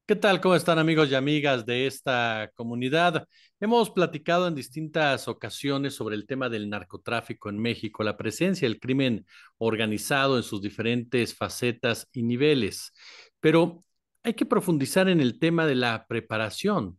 ¿Qué tal? ¿Cómo están amigos y amigas de esta comunidad? Hemos platicado en distintas ocasiones sobre el tema del narcotráfico en México, la presencia del crimen organizado en sus diferentes facetas y niveles, pero hay que profundizar en el tema de la preparación,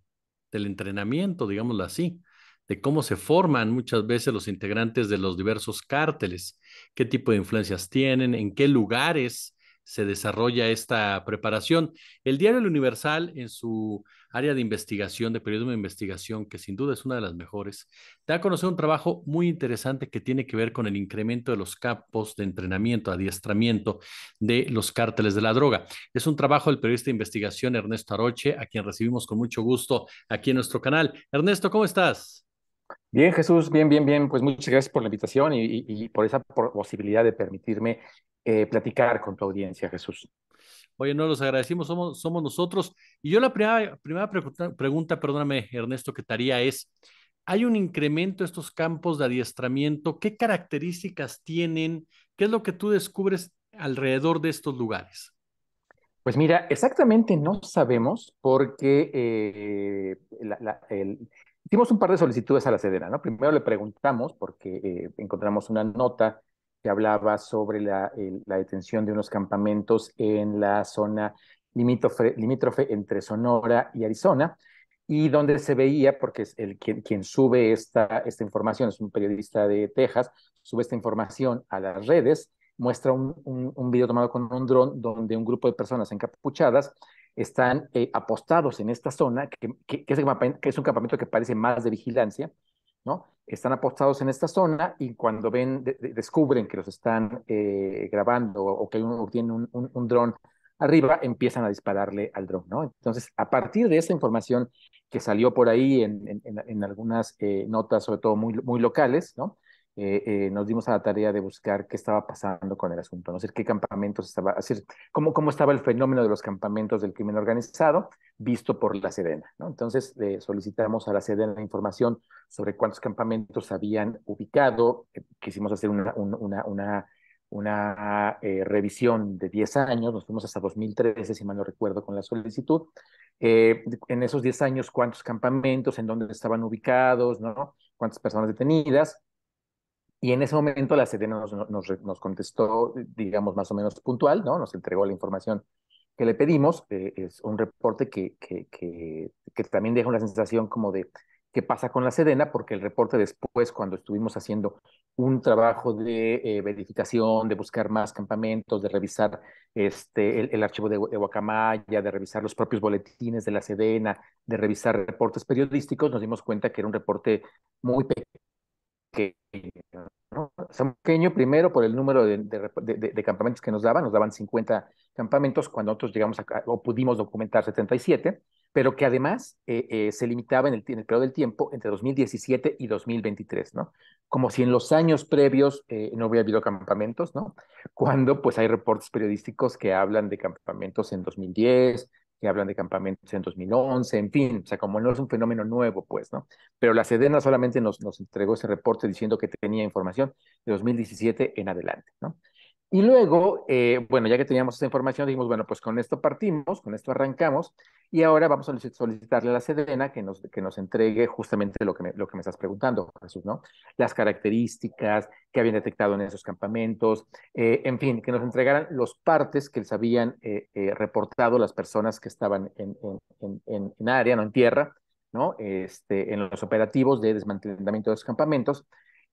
del entrenamiento, digámoslo así, de cómo se forman muchas veces los integrantes de los diversos cárteles, qué tipo de influencias tienen, en qué lugares se desarrolla esta preparación. El diario El Universal, en su área de investigación, de periodismo de investigación, que sin duda es una de las mejores, da a conocer un trabajo muy interesante que tiene que ver con el incremento de los campos de entrenamiento, adiestramiento de los cárteles de la droga. Es un trabajo del periodista de investigación Ernesto Aroche, a quien recibimos con mucho gusto aquí en nuestro canal. Ernesto, ¿cómo estás? Bien, Jesús, bien, bien, bien. Pues muchas gracias por la invitación y por esa posibilidad de permitirme platicar con tu audiencia, Jesús. Oye, no los agradecimos, somos nosotros. Y yo la primera pregunta, perdóname, Ernesto, que te haría es, ¿hay un incremento de estos campos de adiestramiento? ¿Qué características tienen? ¿Qué es lo que tú descubres alrededor de estos lugares? Pues mira, exactamente no sabemos porque hicimos un par de solicitudes a la Sedena, ¿no? Primero le preguntamos porque encontramos una nota que hablaba sobre la detención de unos campamentos en la zona limítrofe entre Sonora y Arizona, y donde se veía, porque es quien sube esta información, es un periodista de Texas, sube esta información a las redes, muestra un video tomado con un dron donde un grupo de personas encapuchadas están apostados en esta zona, que es un campamento que parece más de vigilancia, ¿no? Están apostados en esta zona y cuando descubren que los están grabando o que uno tiene un dron arriba, empiezan a dispararle al dron, ¿no? Entonces, a partir de esa información que salió por ahí en algunas notas, sobre todo muy locales, ¿no? Nos dimos a la tarea de buscar qué estaba pasando con el asunto, no sé qué campamentos estaba, es decir, cómo estaba el fenómeno de los campamentos del crimen organizado visto por la Sedena, ¿no? Entonces solicitamos a la Sedena información sobre cuántos campamentos habían ubicado, quisimos hacer una revisión de 10 años, nos fuimos hasta 2013, si mal no recuerdo, con la solicitud. En esos 10 años, cuántos campamentos, en dónde estaban ubicados, ¿no? Cuántas personas detenidas. Y en ese momento la Sedena nos contestó, digamos, más o menos puntual, ¿no? Nos entregó la información que le pedimos. Es un reporte que también deja una sensación como de qué pasa con la Sedena, porque el reporte después, cuando estuvimos haciendo un trabajo de verificación, de buscar más campamentos, de revisar el archivo de Guacamaya, de revisar los propios boletines de la Sedena, de revisar reportes periodísticos, nos dimos cuenta que era un reporte muy pequeño, ¿no? O sea, pequeño primero por el número de campamentos que nos daban 50 campamentos cuando nosotros llegamos acá, o pudimos documentar 77, pero que además se limitaba en el periodo del tiempo entre 2017 y 2023, ¿no? Como si en los años previos no hubiera habido campamentos, ¿no? Cuando pues hay reportes periodísticos que hablan de campamentos en 2010, que hablan de campamentos en 2011, en fin, o sea, como no es un fenómeno nuevo, pues, ¿no? Pero la Sedena solamente nos entregó ese reporte diciendo que tenía información de 2017 en adelante, ¿no? Y luego, bueno, ya que teníamos esa información, dijimos, bueno, pues con esto partimos, con esto arrancamos, y ahora vamos a solicitarle a la Sedena que nos entregue justamente lo que me estás preguntando, Jesús, ¿no? Las características que habían detectado en esos campamentos, en fin, que nos entregaran los partes que les habían reportado las personas que estaban en área, no en tierra, ¿no? En los operativos de desmantelamiento de los campamentos,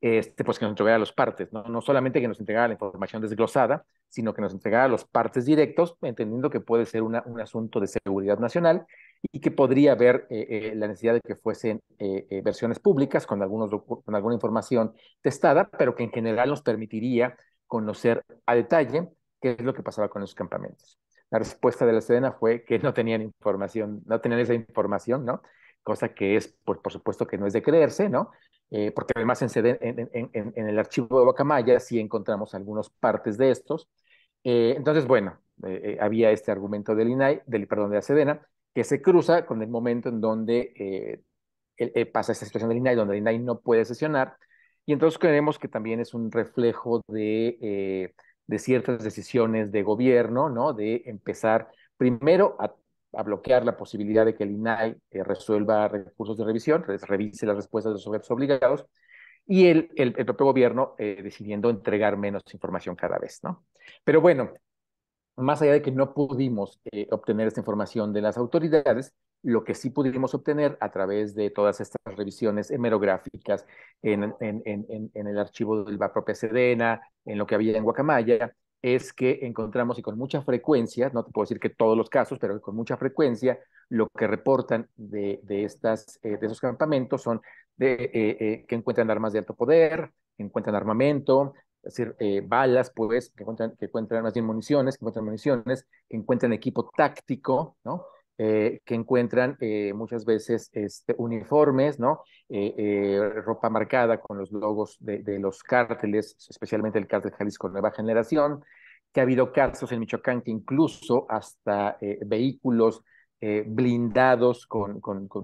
pues que nos entregara los partes, ¿no? No solamente que nos entregara la información desglosada, sino que nos entregara los partes directos, entendiendo que puede ser un asunto de seguridad nacional y que podría haber la necesidad de que fuesen versiones públicas con alguna información testada, pero que en general nos permitiría conocer a detalle qué es lo que pasaba con esos campamentos. La respuesta de la Sedena fue que no tenían información, no tenían esa información, ¿no? Cosa que es, pues, por supuesto que no es de creerse, ¿no? Porque además en el archivo de Guacamaya sí encontramos algunas partes de estos. Entonces, bueno, había este argumento del INAI, perdón, de la Sedena, que se cruza con el momento en donde pasa esta situación del INAI, donde el INAI no puede sesionar, y entonces creemos que también es un reflejo de ciertas decisiones de gobierno, ¿no? De empezar primero a bloquear la posibilidad de que el INAI resuelva recursos de revisión, revise las respuestas de los sujetos obligados, y el propio gobierno decidiendo entregar menos información cada vez, ¿no? Pero bueno, más allá de que no pudimos obtener esta información de las autoridades, lo que sí pudimos obtener a través de todas estas revisiones hemerográficas en el archivo de la propia Sedena, en lo que había en Guacamaya, es que encontramos y con mucha frecuencia, no te puedo decir que todos los casos, pero con mucha frecuencia, lo que reportan de esos campamentos son que encuentran armas de alto poder, que encuentran armamento, es decir, balas, pues, que encuentran más bien municiones, que encuentran equipo táctico, ¿no? Que encuentran muchas veces uniformes, ¿no? Ropa marcada con los logos de los cárteles, especialmente el cártel Jalisco Nueva Generación, que ha habido casos en Michoacán que incluso hasta vehículos blindados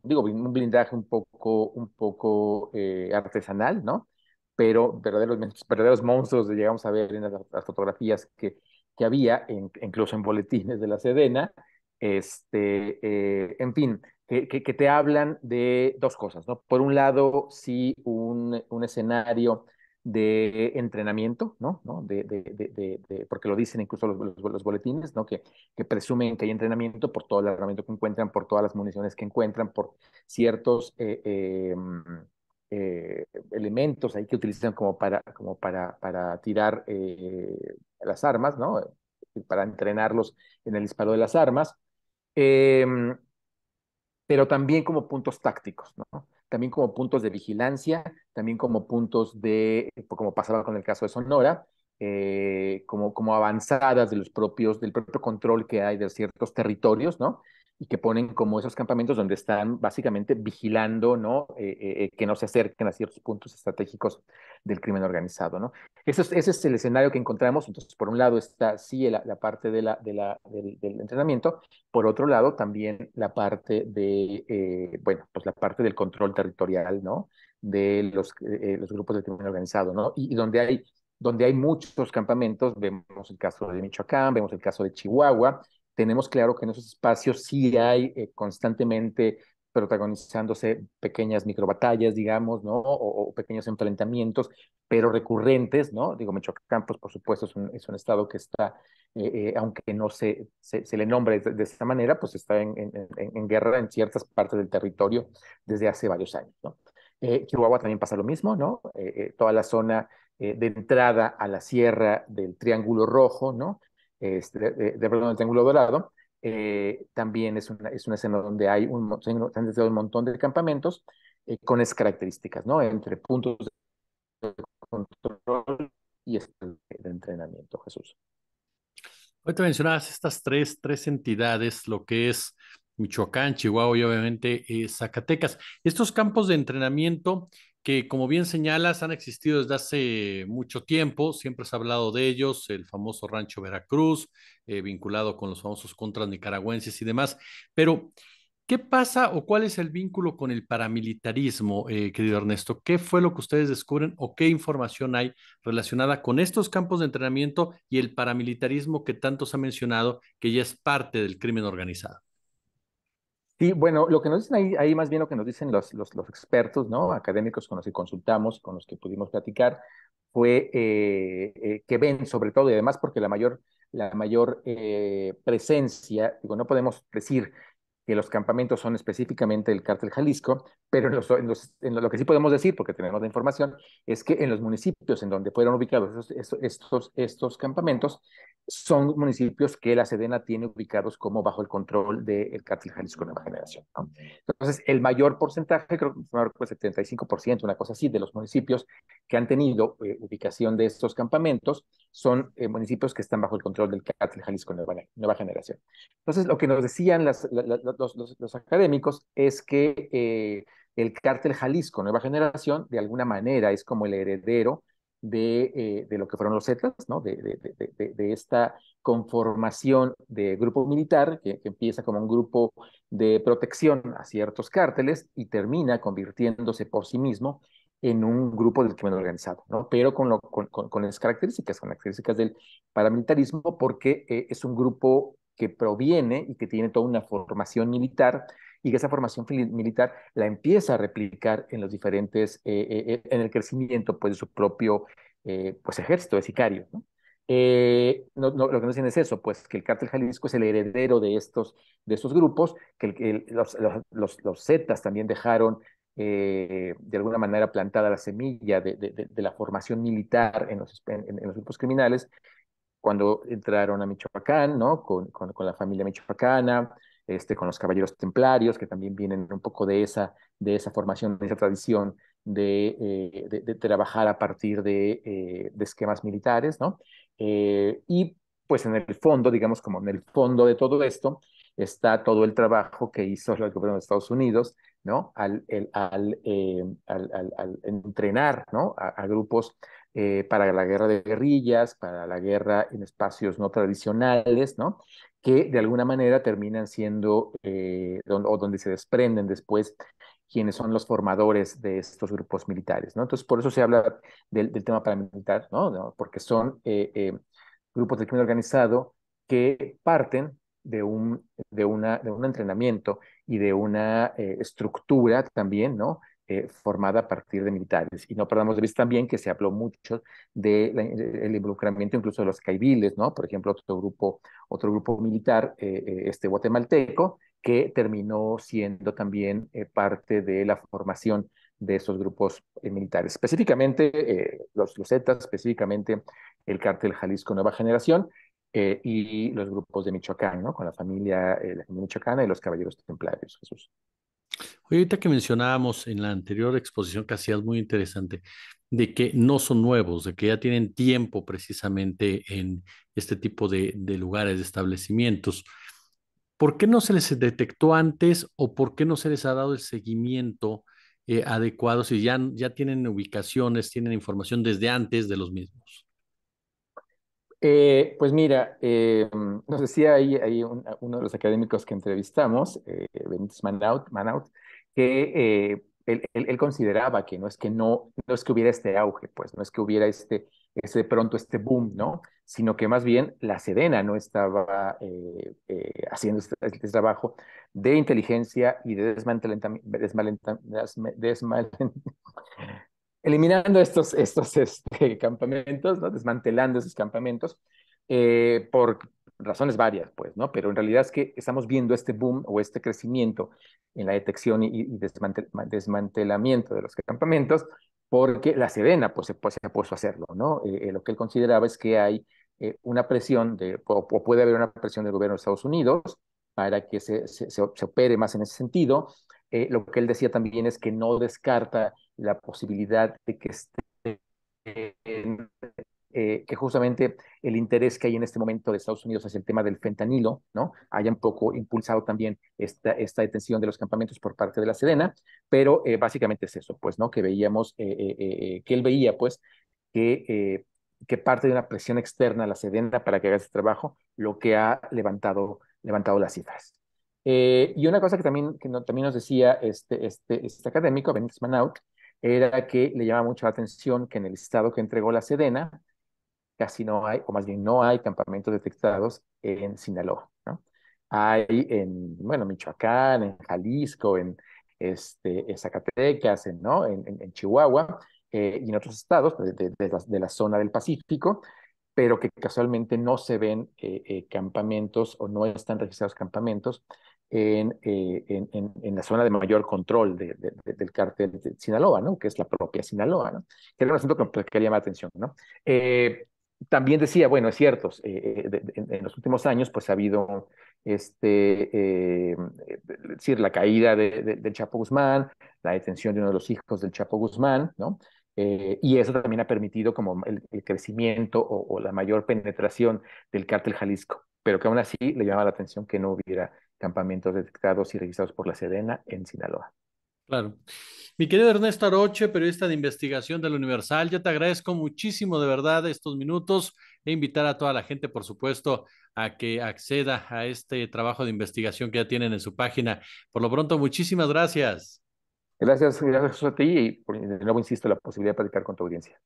digo, un blindaje un poco artesanal, ¿no? Pero verdaderos monstruos llegamos a ver en las fotografías que había, incluso en boletines de la Sedena, en fin, que te hablan de dos cosas, ¿no? Por un lado, sí, un escenario de entrenamiento, ¿no? Porque lo dicen incluso los boletines, ¿no? Que presumen que hay entrenamiento por todo el armamento que encuentran, por todas las municiones que encuentran, por ciertos elementos ahí que utilizan para tirar las armas, ¿no? Para entrenarlos en el disparo de las armas, eh, pero también como puntos tácticos, ¿no? También como puntos de vigilancia, también como puntos como pasaba con el caso de Sonora, como avanzadas del propio control que hay de ciertos territorios, ¿no? Y que ponen como esos campamentos donde están básicamente vigilando, ¿no? Que no se acerquen a ciertos puntos estratégicos del crimen organizado, ¿no? Ese es el escenario que encontramos. Entonces, por un lado está sí la parte del entrenamiento, por otro lado, también la parte bueno, pues la parte del control territorial, ¿no? De los grupos de crimen organizado, ¿no? Y donde hay muchos campamentos, vemos el caso de Michoacán, vemos el caso de Chihuahua, tenemos claro que en esos espacios sí hay constantemente protagonizándose pequeñas microbatallas, digamos, ¿no? O pequeños enfrentamientos, pero recurrentes, ¿no? Digo, Michoacán, pues por supuesto es un estado que está aunque no se le nombre de esta manera, pues está en guerra en ciertas partes del territorio desde hace varios años, ¿no? Chihuahua también pasa lo mismo, ¿no? Toda la zona de entrada a la sierra del Triángulo Rojo, ¿no? Perdón, del Triángulo Dorado, también es una escena donde se han desarrollado un montón de campamentos con esas características, ¿no? Entre puntos de control y de entrenamiento, Jesús. Ahorita mencionabas estas tres entidades, lo que es Michoacán, Chihuahua y obviamente Zacatecas. Estos campos de entrenamiento que, como bien señalas, han existido desde hace mucho tiempo, siempre se ha hablado de ellos, el famoso Rancho Veracruz, vinculado con los famosos contras nicaragüenses y demás, pero ¿qué pasa o cuál es el vínculo con el paramilitarismo, querido Ernesto? ¿Qué fue lo que ustedes descubren o qué información hay relacionada con estos campos de entrenamiento y el paramilitarismo que tanto se ha mencionado, que ya es parte del crimen organizado? Sí, bueno, lo que nos dicen ahí más bien lo que nos dicen los expertos, ¿no? Académicos con los que consultamos, con los que pudimos platicar, fue que ven sobre todo, y además porque la mayor presencia, digo, no podemos decir que los campamentos son específicamente del cártel Jalisco, pero lo que sí podemos decir, porque tenemos la información, es que en los municipios en donde fueron ubicados estos campamentos, son municipios que la Sedena tiene ubicados como bajo el control del cártel Jalisco Nueva Generación, ¿no? Entonces, el mayor porcentaje, creo que 75%, una cosa así, de los municipios que han tenido ubicación de estos campamentos son municipios que están bajo el control del cártel Jalisco Nueva Generación. Entonces, lo que nos decían los académicos es que el cártel Jalisco Nueva Generación, de alguna manera, es como el heredero de lo que fueron los Zetas, ¿no? De esta conformación de grupo militar que empieza como un grupo de protección a ciertos cárteles y termina convirtiéndose por sí mismo en un grupo del crimen organizado, ¿no? Pero con las características del paramilitarismo, porque es un grupo que proviene y que tiene toda una formación militar y que esa formación militar la empieza a replicar en los diferentes, en el crecimiento pues, de su propio pues, ejército de sicarios, ¿no? Lo que nos dicen es eso, pues que el cártel Jalisco es el heredero de estos grupos, que los Zetas también dejaron de alguna manera plantada la semilla de la formación militar en los grupos criminales cuando entraron a Michoacán, ¿no? Con la familia michoacana, con los caballeros templarios, que también vienen un poco de esa formación, de esa tradición de trabajar a partir de esquemas militares, ¿no? Y pues en el fondo, digamos como en el fondo de todo esto, está todo el trabajo que hizo el gobierno de Estados Unidos, ¿no? Al entrenar, ¿no? A grupos para la guerra de guerrillas, para la guerra en espacios no tradicionales, ¿no? Que de alguna manera terminan siendo, o donde se desprenden después quienes son los formadores de estos grupos militares, ¿no? Entonces, por eso se habla del tema paramilitar, ¿no? ¿No? Porque son grupos de crimen organizado que parten de un entrenamiento y de una estructura también, ¿no? Formada a partir de militares. Y no perdamos de vista también que se habló mucho del involucramiento incluso de los caiviles, ¿no? Por ejemplo, otro grupo militar, guatemalteco, que terminó siendo también parte de la formación de esos grupos militares. Específicamente, los Zetas, específicamente el cártel Jalisco Nueva Generación, y los grupos de Michoacán, ¿no? Con la familia michoacana y los caballeros templarios, Jesús. Oye, ahorita que mencionábamos en la anterior exposición que hacías muy interesante, de que no son nuevos, de que ya tienen tiempo precisamente en este tipo de lugares, de establecimientos. ¿Por qué no se les detectó antes o por qué no se les ha dado el seguimiento adecuado si ya tienen ubicaciones, tienen información desde antes de los mismos? Pues mira, nos decía ahí uno de los académicos que entrevistamos, Benítez Manaut, que él consideraba que no es que hubiera este auge, pues no es que hubiera ese de pronto este boom, ¿no? Sino que más bien la Sedena no estaba haciendo este trabajo de inteligencia y de eliminando estos campamentos, ¿no? Desmantelando esos campamentos por razones varias, pues, ¿no? Pero en realidad es que estamos viendo este boom o este crecimiento en la detección y desmantelamiento de los campamentos porque la Sedena pues, se ha puesto a hacerlo, ¿no? Lo que él consideraba es que hay una presión o puede haber una presión del gobierno de Estados Unidos para que se opere más en ese sentido. Lo que él decía también es que no descarta la posibilidad de que que justamente el interés que hay en este momento de Estados Unidos hacia el tema del fentanilo, ¿no? Haya un poco impulsado también esta detención de los campamentos por parte de la Sedena, pero básicamente es eso, pues, ¿no? Que veíamos, que él veía, pues, que, eh, que parte de una presión externa a la Sedena para que haga ese trabajo, lo que ha levantado las cifras. Y una cosa que también nos decía este académico, Benítez Manaut, era que le llama mucho la atención que en el listado que entregó la Sedena casi no hay, o más bien no hay campamentos detectados en Sinaloa, ¿no? Hay bueno, Michoacán, en Jalisco, en Zacatecas, ¿no? En Chihuahua, y en otros estados de la zona del Pacífico, pero que casualmente no se ven campamentos o no están registrados campamentos en la zona de mayor control del cártel de Sinaloa, ¿no? Que es la propia Sinaloa, ¿no? Que era un asunto que llama la atención, ¿no? También decía, bueno, es cierto, en los últimos años pues ha habido decir, la caída del Chapo Guzmán, la detención de uno de los hijos del Chapo Guzmán, ¿no? Y eso también ha permitido como el crecimiento o la mayor penetración del cártel Jalisco, pero que aún así le llamaba la atención que no hubiera campamentos detectados y registrados por la Sedena en Sinaloa. Claro. Mi querido Ernesto Aroche, periodista de investigación del Universal, yo te agradezco muchísimo de verdad estos minutos e invitar a toda la gente, por supuesto, a que acceda a este trabajo de investigación que ya tienen en su página. Por lo pronto, muchísimas gracias. Gracias a ti y de nuevo insisto, la posibilidad de platicar con tu audiencia.